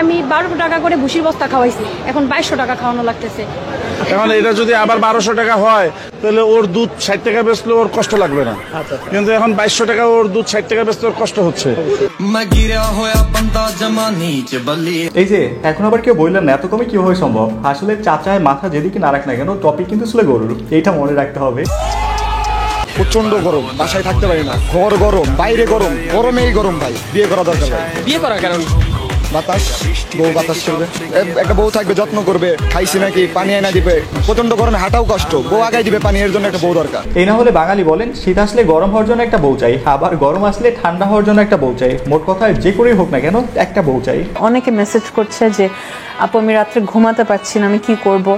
আমি 12 টাকা করে ভুসির বস্তা খাওয়াইছি, এখন 2200 টাকা খাওয়ানো লাগতেছে। এখন এটা যদি আবার 1200 টাকা হয় তাহলে ওর দুধ 60 টাকা বেচলে ওর কষ্ট লাগবে না, কিন্তু এখন 2200 টাকা ওর দুধ 60 টাকা বেচলে ওর কষ্ট হচ্ছে। এই যে এখন আবার কেউ বললেন না এত কমে কিভাবে সম্ভব। আসলে চাচায় মাথা যেদিকে না রাখ না কেন টপিক কিন্তু ছিল গরুর, এইটা মনে রাখতে হবে। প্রচন্ড গরম, বাসায় থাকতে পারি না, ঘর গরম, বাইরে গরম, গরমেই গরম ভাই। বিয়ে করা দরকার ভাই। বিয়ে করার কারণ বাতাস, বউ বাতাস করবে, একটা বউ থাকবে, যত্ন করবে, খাইছি নাকি পানি এনে দিবে। প্রচন্ড গরমে হাঁটাও কষ্ট, বউ আগাই দিবে, পানি এর জন্য একটা বউ দরকার। এই না হলে বাঙালি বলেন শীত আসলে গরম হওয়ার জন্য একটা বউ চাই, আবার গরম আসলে ঠান্ডা হওয়ার জন্য একটা বউ চাই। মোট কথা যে করেই হোক না কেন একটা বউ চাই। অনেকে মেসেজ করছে যে আপু আমি রাত্রে ঘুমাতে পারছি না, আমি কি করব।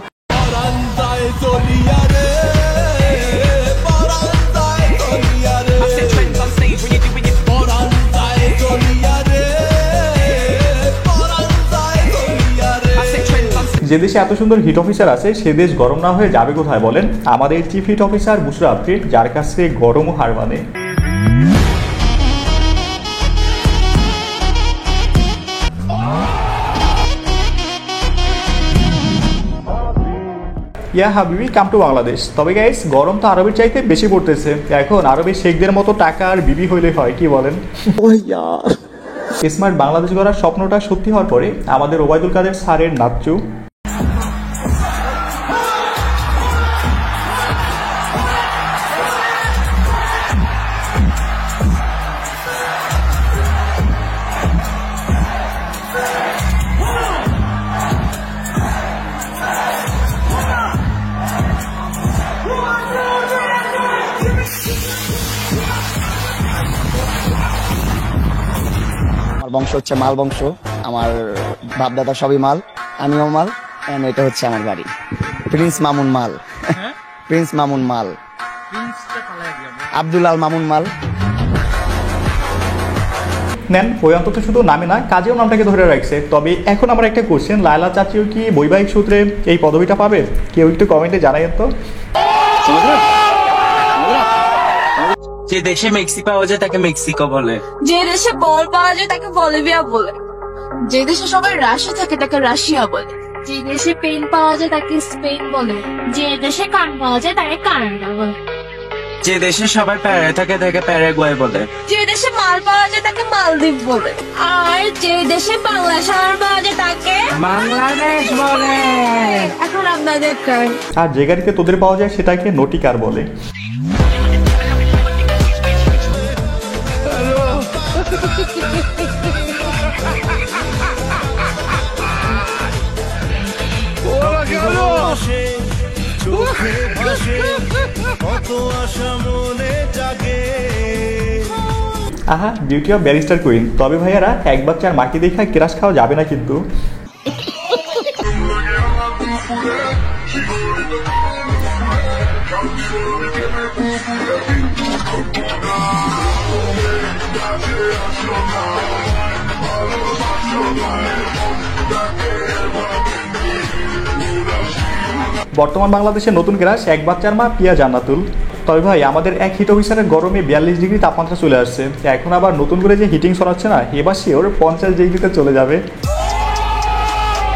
যে দেশে এত সুন্দর হিট অফিসার আছে সে দেশ গরম না হয়ে যাবে কোথায় বলেন? আমাদের চিফ হিট অফিসার বুশরা আফরিন, যার কাছে গরমও হার মানে। ইয়া হাবিবি কাম টু বাংলাদেশ। তবে গাইস গরম তো আরবের চাইতে বেশি পড়তেছে এখন। আরবের শেখদের মতো টাকা আর বিবি হইলে হয়, কি বলেন? স্মার্ট বাংলাদেশ গড়ার স্বপ্নটা সত্যি হওয়ার পরে আমাদের ওবায়দুল কাদের স্যারের নাচু বংশ হচ্ছে মাল বংশ, আমার বাপ দাদা সবই মাল, আমিও মাল। এটা হচ্ছে আমার বাড়ি, প্রিন্স মামুন মাল। প্রিন্স মামুন মাল, আব্দুল আল মামুন মাল। নেন ওই অন্তত শুধু নামে না কাজেও নামটাকে ধরে রাখছে। তবে এখন আমার একটা কোশ্চেন, লায়লা চাচিও কি বৈবাহিক সূত্রে এই পদবিটা পাবে? কেউ একটু কমেন্টে জানাইন তো। যে দেশে মেক্সি পাওয়া যায় তাকে মেক্সিকো বলে, যে দেশে বল পাওয়া যায় তাকে বলিভিয়া বলে, যে দেশে সবাই রাশি থাকে তাকে রাশিয়া বলে, যে দেশে পেন পাওয়া যায় তাকে স্পেন বলে, যে দেশে কান পাওয়া যায় তাকে কানাডা বলে, যে দেশে সবাই প্যারে থাকে তাকে প্যারাগুয়ে বলে, যে দেশে মাল পাওয়া যায় তাকে মালদ্বীপ বলে, আর যে দেশে বাংলা শহর পাওয়া যায় তাকে বাংলাদেশ বলে। এখন আপনাদের টার্ন। আর যে গাড়িতে তোদের পাওয়া যায় সেটাকে নটিকার বলে। আহা বিউটি অফ ব্যারিস্টার কুইন। তবে ভাইয়ারা এক বাচ্চার মাকে দেখা ক্রাশ খাওয়া যাবে না কিন্তু। বর্তমান বাংলাদেশের নতুন ক্রাশ এক বাচ্চার মা পিয়া জান্নাতুল। তবে ভাই আমাদের এক হিট অফিসারের গরমে 42 ডিগ্রি তাপমাত্রা চলে আসছে, এখন আবার নতুন করে যে হিটিং সরাচ্ছে না এবার শিওর 50 ডিগ্রিতে চলে যাবে।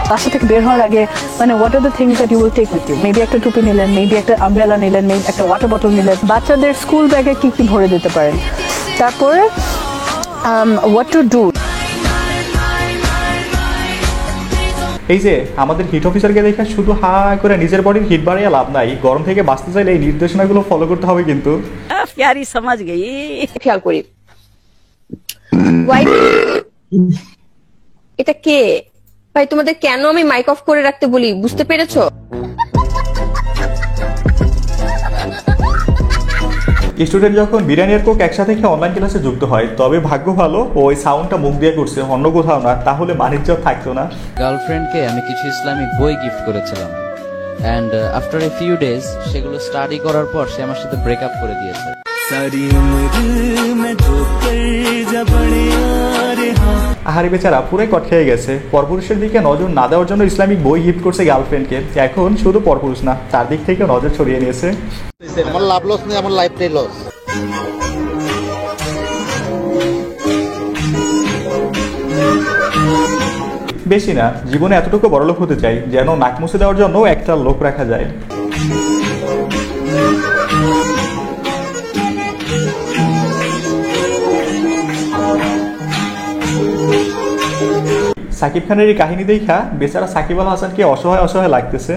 বাসা থেকে বের হওয়ার আগে মানে what are the things that you will take with you? Maybe একটা টুপি নিলেন, মেবি একটা আমব্রেলা নিলেন, মেবি একটা ওয়াটার বটল নিলেন। বাচ্চাদের স্কুল ব্যাগে কি কি ভরে দিতে পারেন? তারপরে হোয়াট টু ডু। এই যে আমাদের হিট অফিসারকে দেখে শুধু হা করে নিজের বডির হিট বাড়িয়ে লাভ নাই। গরম থেকে বাঁচতে চাইলে এই নির্দেশনাগুলো ফলো করতে হবে কিন্তু। খেয়াল করি এটা কে ভাই? তোমাদের কেন আমি মাইক অফ করে রাখতে বলি বুঝতে পেরেছো? স্টুডেন্ট যখন বিরিয়ানি আর কোক একসাথে খেয়ে অনলাইন ক্লাসে যুক্ত হয় তবে ভাগ্য ভালো ওই সাউন্ডটা মুখ দিয়ে করছে, অন্য কোথাও না, তাহলে বাণিজ্য থাকতো না। গার্লফ্রেন্ডকে আমি কিছু ইসলামিক বই গিফট করেছিলাম, and after a few days সেগুলো স্টাডি করার পর সে আমার সাথে ব্রেকআপ করে দিয়েছে। আহারি বেচারা পুরাই কট খেয়ে গেছে। পরপুরুষের দিকে নজর না দেওয়ার জন্য ইসলামিক বই গিফট করছে গার্লফ্রেন্ডকে, এখন শুধু পরপুরুষ না তার দিক থেকে নজর ছড়িয়ে নিয়েছে। আমার লাভ লস নেই, আমার লাইফটাই লস। বেশি না, জীবনে এতটুকু বড়লোক হতে চাই যেন নাক মুছে দেওয়ার জন্য একটা লোক রাখা যায়। সাকিব খানের এই কাহিনী দেখা বেচারা সাকিব আল হাসানকে অসহায় অসহায় লাগতেছে।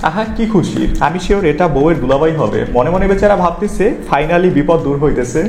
আহা কি খুশি, আমি শিওর এটা বউয়ের দুলাভাই হবে। মনে মনে বেচারা ভাবতেছে ফাইনালি বিপদ দূর হইতেছে।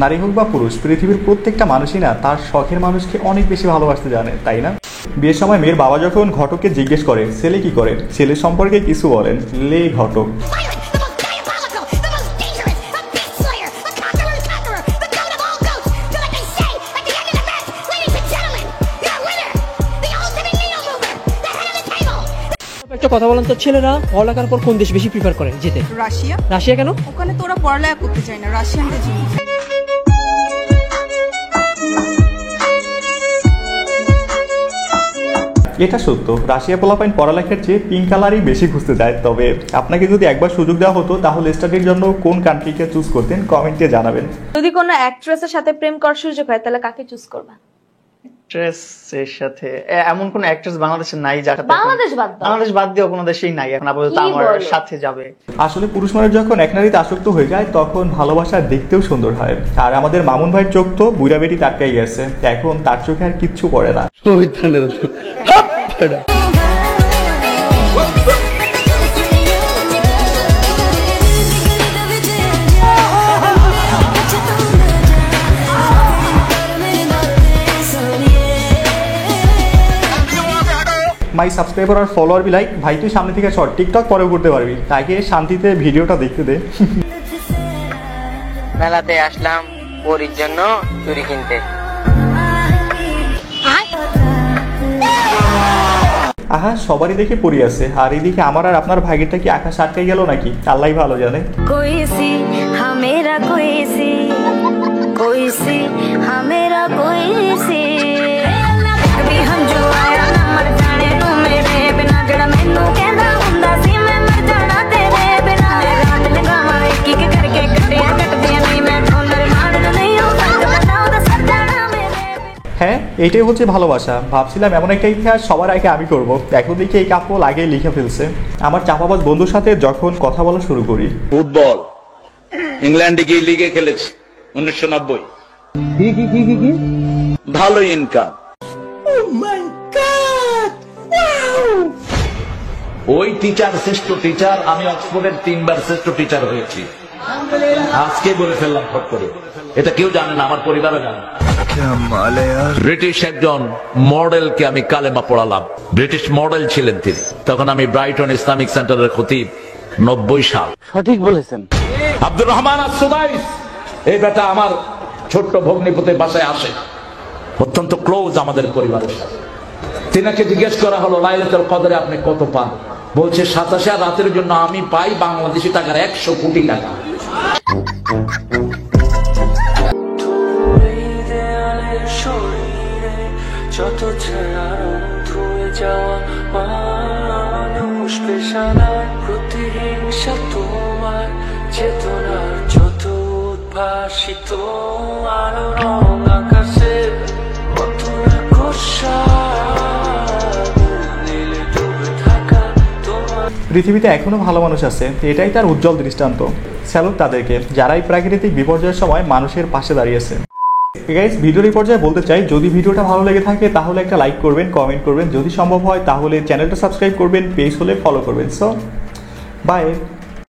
নারী হোক বা পুরুষ, পৃথিবীর প্রত্যেকটা মানুষই না তার শখের মানুষকে অনেক বেশি ভালোবাসতে জানে, তাই না? বিয়ের সময় মেয়ের বাবা যখন ঘটককে জিজ্ঞেস করে ছেলে কি করে, ছেলে সম্পর্কে কিছু বলেন, লে ঘটক। একটা কথা বলেন তো, ছেলেরা পড়ালেখার পর কোন দেশ বেশি প্রিফার করে যেতে? রাশিয়া। রাশিয়া কেন? ওখানে তোরা পড়ালেখা করতে চায় না, রাশিয়ানদের জন্য। এটা সত্য, রাশিয়া পোলাপাইন পড়ালেখার চেয়ে পিঙ্ক কালারই বেশি খুঁজতে যায়। তবে আপনাকে যদি একবার সুযোগ দেওয়া হতো তাহলে স্টাডির জন্য কোন কান্ট্রিকে চুজ করতেন কমেন্টে জানাবেন। যদি কোনো অ্যাক্ট্রেসের সাথে প্রেম করার সুযোগ হয় তাহলে কাকে চুজ করবা? অ্যাক্ট্রেসের সাথে এমন কোন অ্যাক্ট্রেস বাংলাদেশে নাই যার সাথে, বাংলাদেশ বাদ দিয়েও কোনো দেশেই নাই এখন আপাতত আমার সাথে যাবে। আসলে পুরুষ মানুষ যখন এক নারীতে আসক্ত হয়ে যায় তখন ভালোবাসা দেখতেও সুন্দর হয়। আর আমাদের মামুন ভাইয়ের চোখ তো বুড়া বেটি তাটকাই গেছে, এখন তার চোখে আর কিচ্ছু পড়ে না। My subscriber are follower be like, ভাই তুই সামনে থেকে শর্ট টিকটক পরে করতে পারবি, তাকে শান্তিতে ভিডিওটা দেখতে দে। মেলাতে আসলাম পরির জন্য চুরি কিনতে। আহা সবারই দেখে পড়ি আছে, আর এদিকে আমার আর আপনার ভাগেরটা কি আকাশ আটকাই গেল নাকি আল্লাহ ভালো জানে। হ্যাঁ এইটাই হচ্ছে ভালোবাসা। ভাবছিলাম এমন একটা ইতিহাস সবার আগে আমি করব, এখন দেখি এই কাপড় আগে লিখে ফেলছে। আমার চাপাবাজ বন্ধুর সাথে যখন কথা বলা শুরু করি, ফুটবল ইংল্যান্ডে গিয়ে লিগে খেলেছি 1990। কি ভালো ইনকাম। ওই টিচার শ্রেষ্ঠ টিচার, আমি অক্সফোর্ডের 3 বার শ্রেষ্ঠ টিচার হয়েছি। আজকে বলে ফেললাম ফট করে, এটা কেউ জানে না, আমার পরিবারও জানে না। ব্রিটিশ একজন মডেলকে আমি কালেমা পড়ালাম, ব্রিটিশ মডেল ছিলেন তিনি, তখন আমি ব্রাইটন ইসলামিক সেন্টারের খতিব, 90 সাল। সঠিক বলেছেন। আব্দুর রহমান আস-সুদাইস, এই বেটা আমার ছোট্ট ভগ্নিপতির বাসায় আসে, অত্যন্ত ক্লোজ আমাদের পরিবারের সাথে। তিনাকে জিজ্ঞেস করা হলো লাইলাতুল কদরে আপনি কত পান? বলছে 87 আর রাতের জন্য আমি পাই বাংলাদেশি টাকার 100 কোটি টাকা। যত যাওয়া মানুষ পেশানার প্রতিহিংসা তোমার চেতনার যত উদ্ভাসিত আলো রং আকাশে কত না কষা ডুবে থাকা তোমার। পৃথিবীতে এখনো ভালো মানুষ আছে, এটাই তার উজ্জ্বল দৃষ্টান্ত। স্যালুট তাদেরকে যারা এই প্রাকৃতিক বিপর্যয়ের সময় মানুষের পাশে দাঁড়িয়েছে। গাইস ভিডিওর এই পর্যায়ে বলতে চাই, যদি ভিডিওটা ভালো লেগে থাকে তাহলে একটা লাইক করবেন, কমেন্ট করবেন, যদি সম্ভব হয় তাহলে চ্যানেলটা সাবস্ক্রাইব করবেন, পেজ হলে ফলো করবেন। So by.